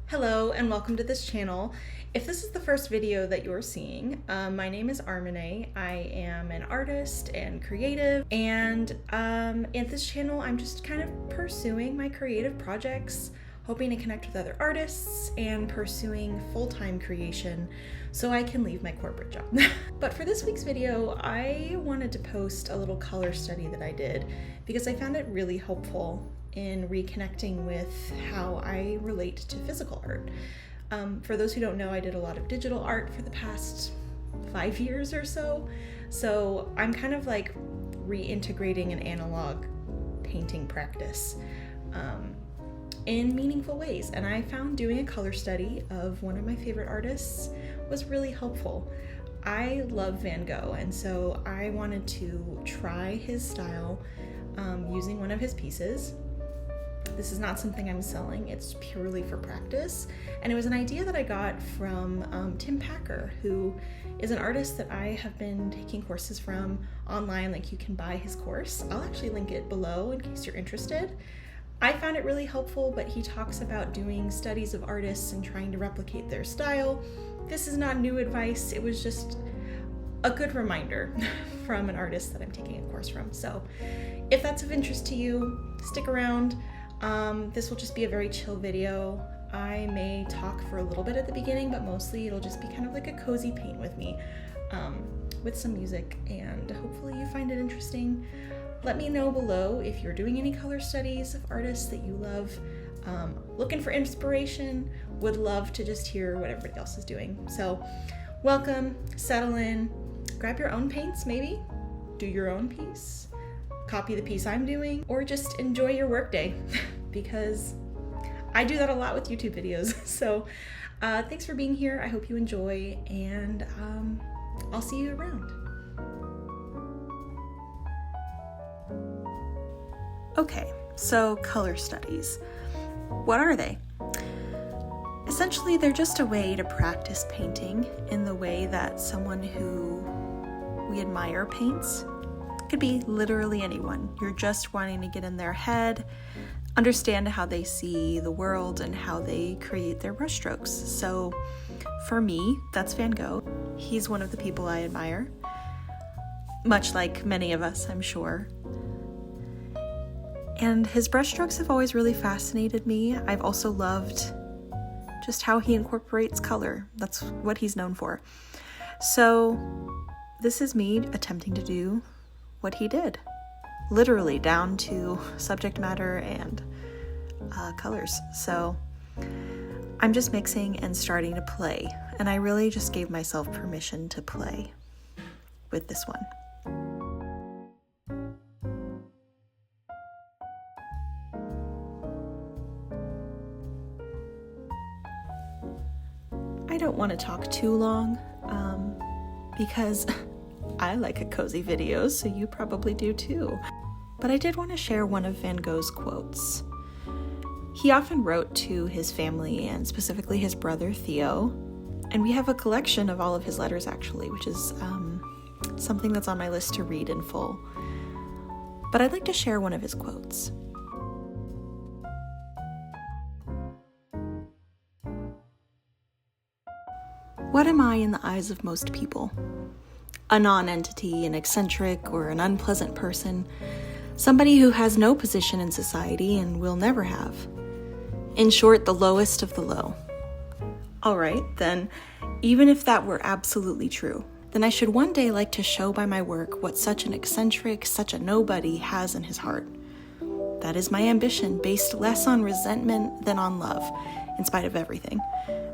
Hello and welcome to this channel. If this is the first video that you're seeing, my name is Armineh. I am an artist and creative, and at this channel I'm just kind of pursuing my creative projects, hoping to connect with other artists and pursuing full-time creation so I can leave my corporate job. But for this week's video, I wanted to post a little color study that I did because I found it really helpful in reconnecting with how I relate to physical art. For those who don't know, I did a lot of digital art for the past 5 years or so. So I'm kind of like reintegrating an analog painting practice in meaningful ways. And I found doing a color study of one of my favorite artists was really helpful. I love Van Gogh, and so I wanted to try his style using one of his pieces. This is not something I'm selling, it's purely for practice. And it was an idea that I got from Tim Packer, who is an artist that I have been taking courses from online. Like, you can buy his course. I'll actually link it below in case you're interested. I found it really helpful, but he talks about doing studies of artists and trying to replicate their style. This is not new advice, it was just a good reminder from an artist that I'm taking a course from. So if that's of interest to you, stick around. This will just be a very chill video. I may talk for a little bit at the beginning, but mostly it'll just be kind of like a cozy paint with me, with some music, and hopefully you find it interesting. Let me know below if you're doing any color studies of artists that you love. Looking for inspiration, would love to just hear what everybody else is doing. So welcome, settle in, grab your own paints maybe, do your own piece, copy the piece I'm doing, or just enjoy your workday because I do that a lot with YouTube videos. So thanks for being here. I hope you enjoy, and I'll see you around. Okay, so color studies. What are they? Essentially, they're just a way to practice painting in the way that someone who we admire paints. Could be literally anyone. You're just wanting to get in their head, understand how they see the world and how they create their brushstrokes. So for me, that's Van Gogh. He's one of the people I admire, much like many of us, I'm sure. And his brushstrokes have always really fascinated me. I've also loved just how he incorporates color. That's what he's known for. So this is me attempting to do what he did, literally down to subject matter and colors. So I'm just mixing and starting to play, and I really just gave myself permission to play with this one. I don't want to talk too long because I like a cozy video, so you probably do too. But I did want to share one of Van Gogh's quotes. He often wrote to his family, and specifically his brother Theo, and we have a collection of all of his letters actually, which is something that's on my list to read in full. But I'd like to share one of his quotes. What am I in the eyes of most people? A non-entity, an eccentric, or an unpleasant person, somebody who has no position in society and will never have. In short, the lowest of the low. All right, then, even if that were absolutely true, then I should one day like to show by my work what such an eccentric, such a nobody has in his heart. That is my ambition, based less on resentment than on love, in spite of everything,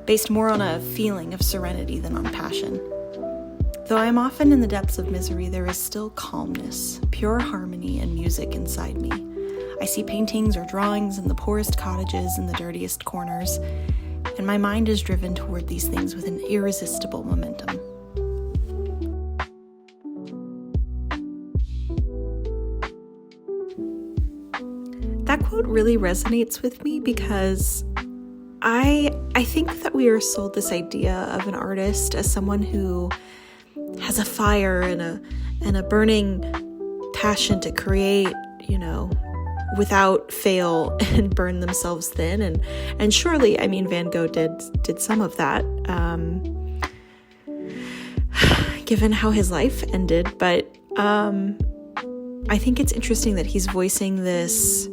based more on a feeling of serenity than on passion. Though I am often in the depths of misery, there is still calmness, pure harmony, and music inside me. I see paintings or drawings in the poorest cottages in the dirtiest corners, and my mind is driven toward these things with an irresistible momentum. That quote really resonates with me because I think that we are sold this idea of an artist as someone who has a fire and a burning passion to create, without fail and burn themselves thin. And surely, I mean, Van Gogh did some of that, given how his life ended. But I think it's interesting that he's voicing this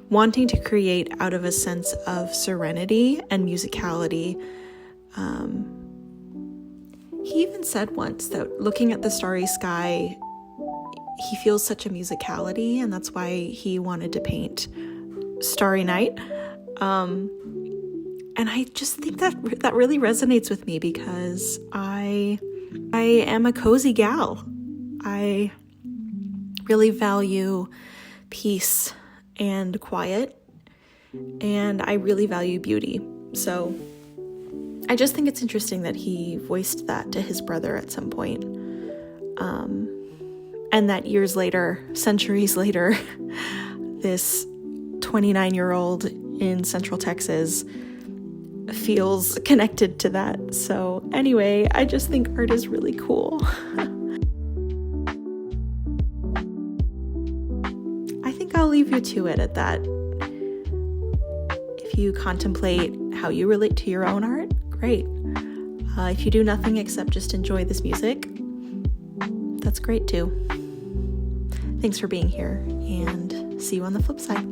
wanting to create out of a sense of serenity and musicality. He even said once that looking at the starry sky, he feels such a musicality, and that's why he wanted to paint Starry Night. And I just think that really resonates with me, because I am a cozy gal. I really value peace and quiet, and I really value beauty. So I just think it's interesting that he voiced that to his brother at some point. And that years later, centuries later, this 29-year-old in Central Texas feels connected to that. So anyway, I just think art is really cool. I think I'll leave you to it at that. If you contemplate how you relate to your own art, great. If you do nothing except just enjoy this music, that's great too. Thanks for being here, and see you on the flip side.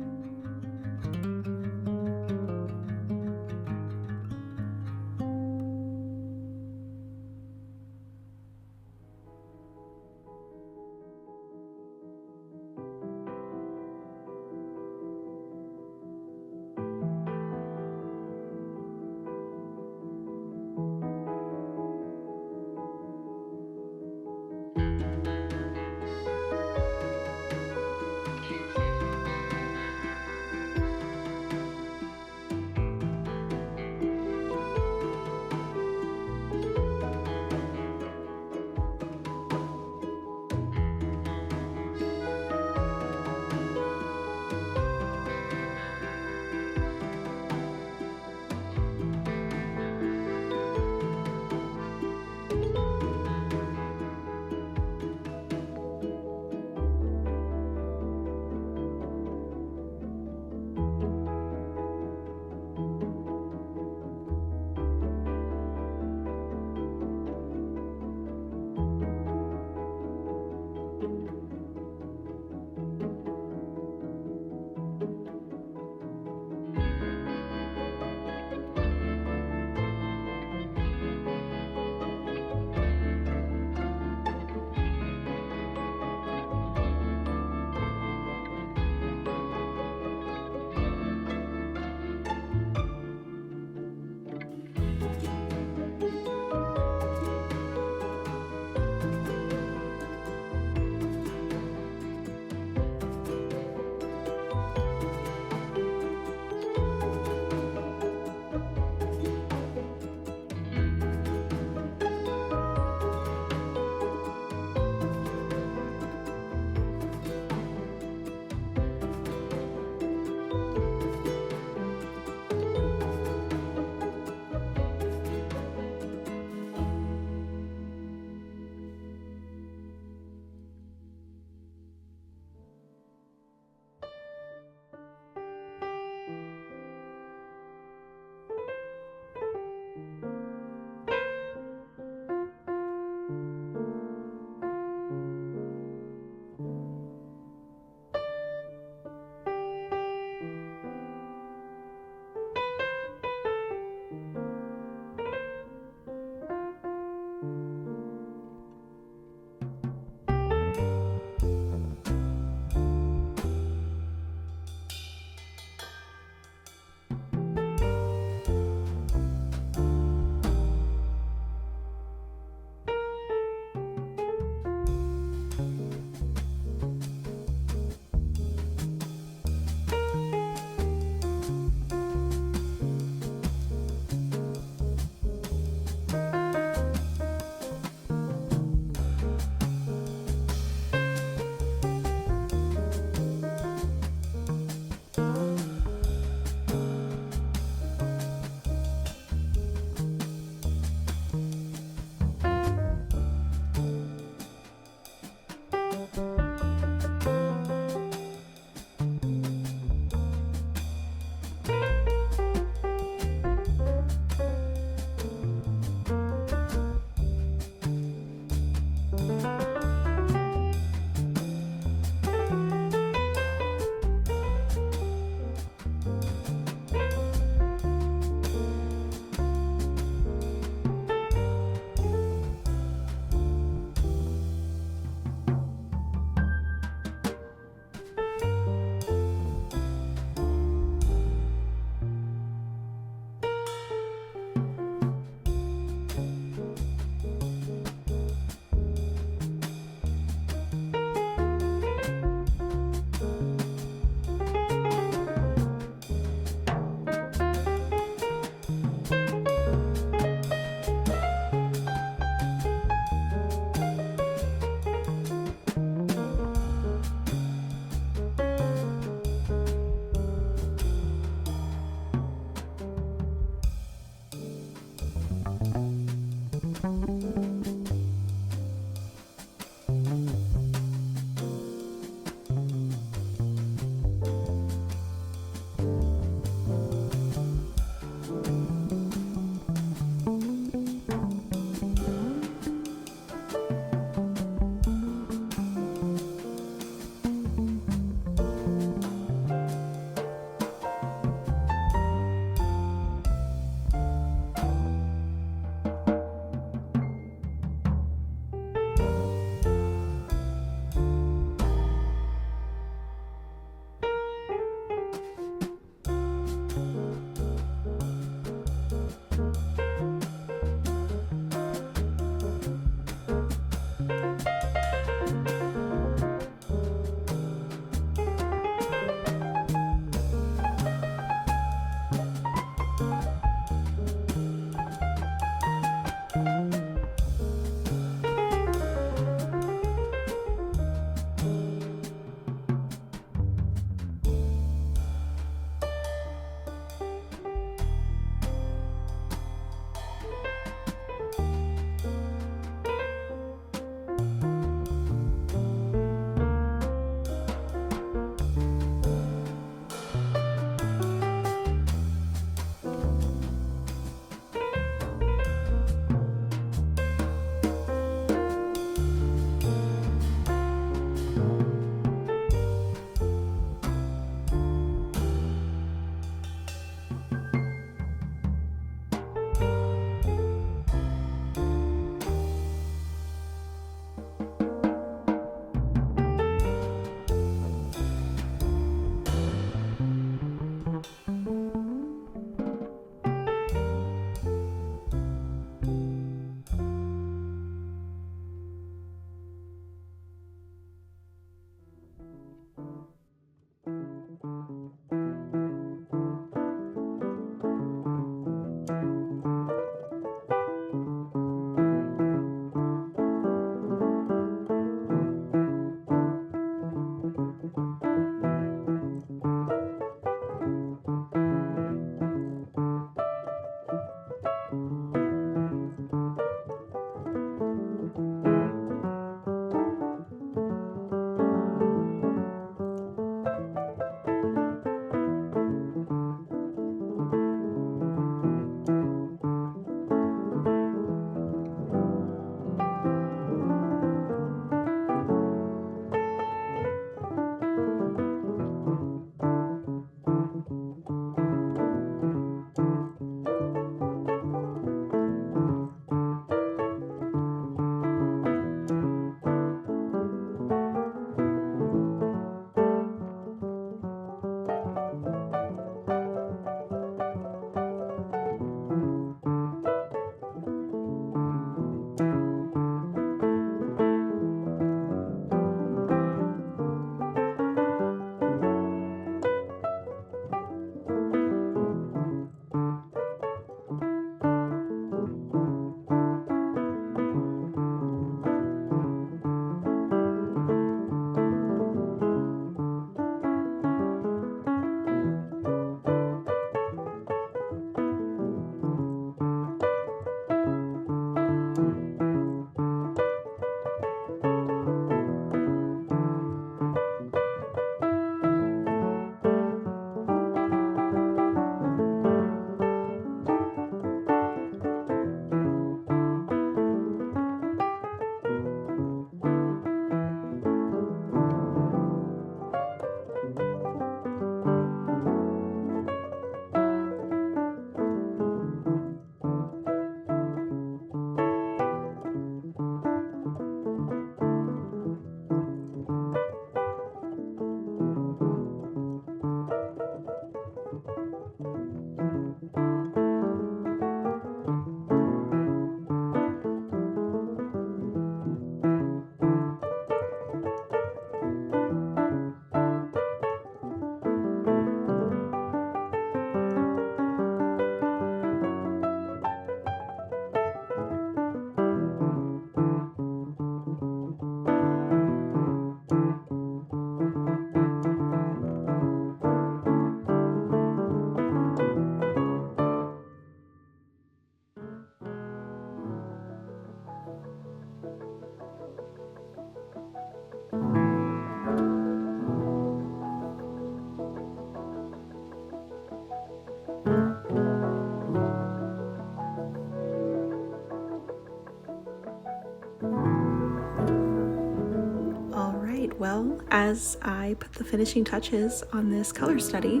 well, as I put the finishing touches on this color study,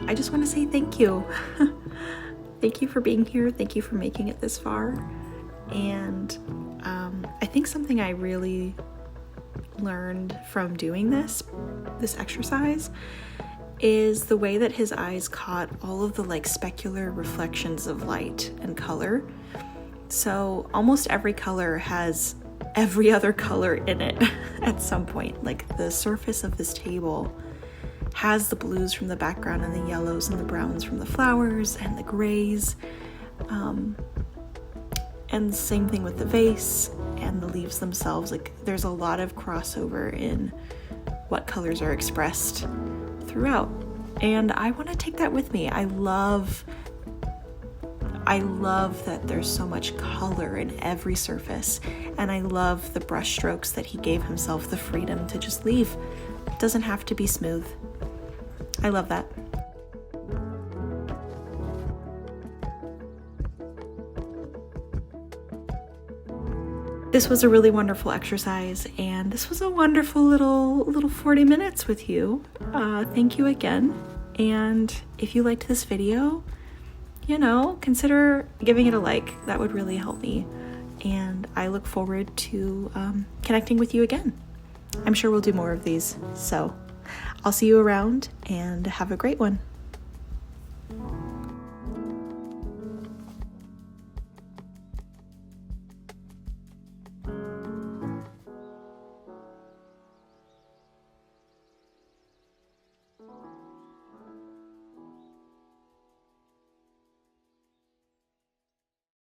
I just want to say thank you. Thank you for being here. Thank you for making it this far. And I think something I really learned from doing this exercise is the way that his eyes caught all of the like specular reflections of light and color. So almost every color has every other color in it at some point. Like the surface of this table has the blues from the background and the yellows and the browns from the flowers and the grays. And the same thing with the vase and the leaves themselves. Like there's a lot of crossover in what colors are expressed throughout. And I want to take that with me. I love that there's so much color in every surface. And I love the brush strokes that he gave himself the freedom to just leave. It doesn't have to be smooth. I love that. This was a really wonderful exercise, and this was a wonderful little 40 minutes with you. Thank you again. And if you liked this video, consider giving it a like. That would really help me. And I look forward to connecting with you again. I'm sure we'll do more of these. So I'll see you around, and have a great one.